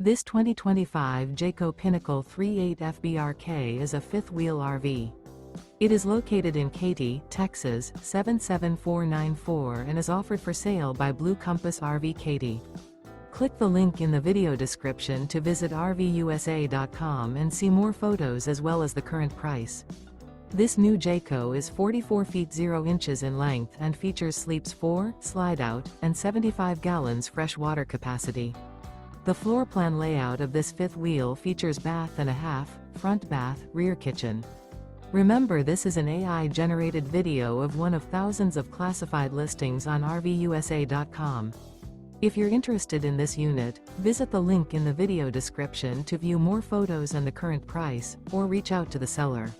This 2025 Jayco Pinnacle 38 FBRK is a fifth-wheel RV. It is located in Katy, Texas, 77494 and is offered for sale by Blue Compass RV Katy. Click the link in the video description to visit RVUSA.com and see more photos as well as the current price. This new Jayco is 44 feet 0 inches in length and features sleeps 4, Slideout, and 75 gallons fresh water capacity. The floor plan layout of this fifth wheel features bath and a half, front bath, rear kitchen. Remember, this is an AI-generated video of one of thousands of classified listings on RVUSA.com. If you're interested in this unit, visit the link in the video description to view more photos and the current price, or reach out to the seller.